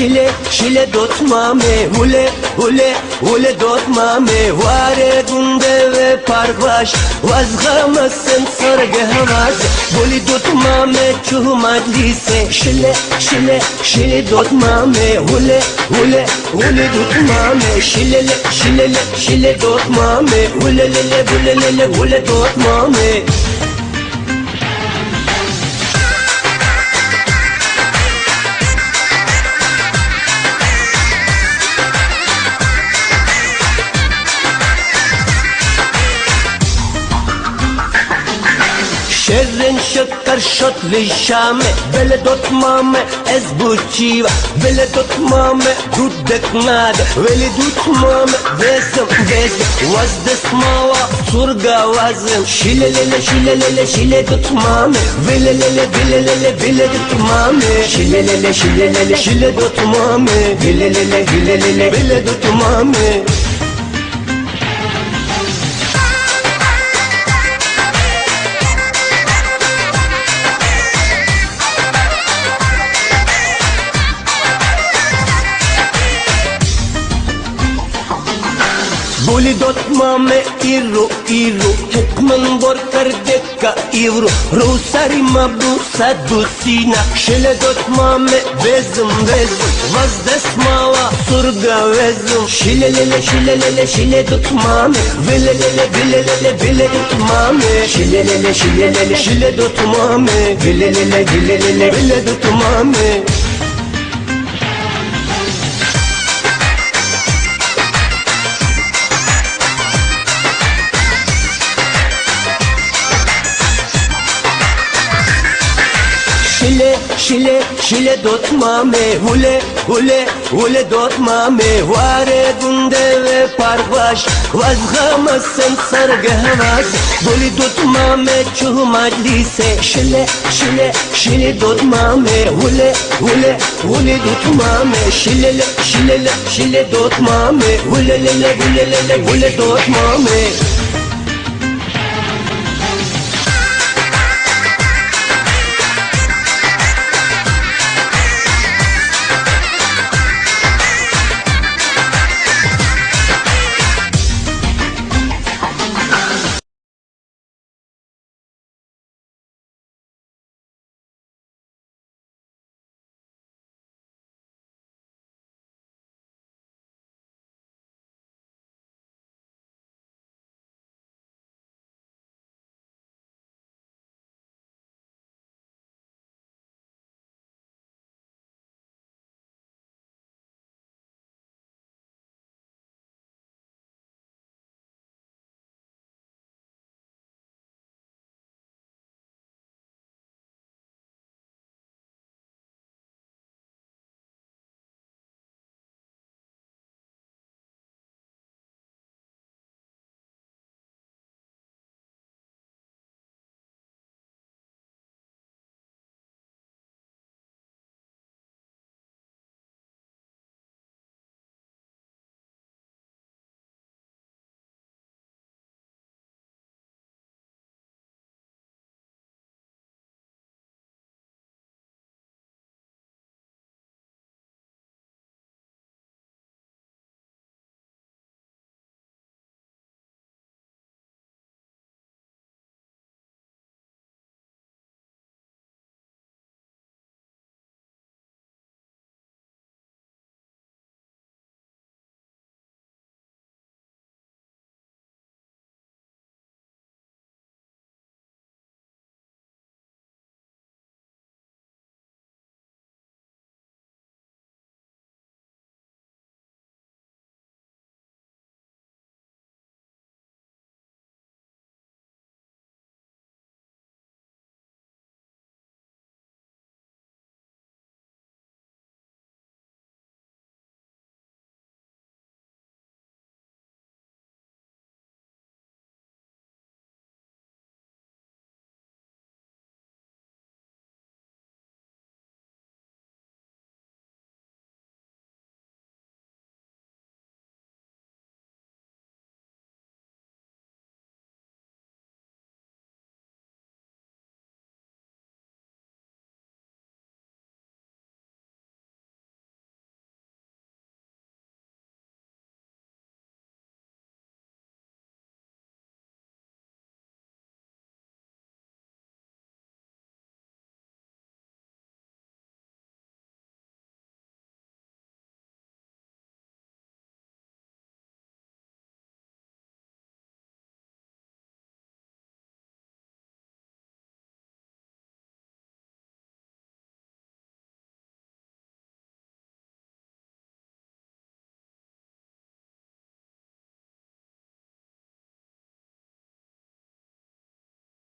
شله دوت مامه هوله دوت مامه واره گنده و پرواش و از غم سن سرگه هواز بولی دوت مامه چه مجلیسه شله دوت مامه هوله دوت مامه شله دوت مامه هوله دوت مامه شرن شکر شد لیشامه بله دوت مامه از بوچیو بله دوت مامه دود دکناد ولی دوت مامه وزم وز دست ماوا سرگا وزم شله دوت مامه ولی دوت مامه شله دوت مامه ولی دوت مامه بولی دوت مامه ایرو حکمن بار کرده که ایرو رو سری مبرو صد و سینا شله دوت مامه وزم وز دست ماوا سرگا وزم شله دوت مامه ولی دوت مامه شله دوت مامه ولی دوت مامه شله دوت مامه هوله دوت مامه واره گنده و پرواش و از غم سن سرگه هواز بولی دوت مامه چه مجلیسه شله دوت مامه هوله دوت مامه شله دوت مامه هوله دوت مامه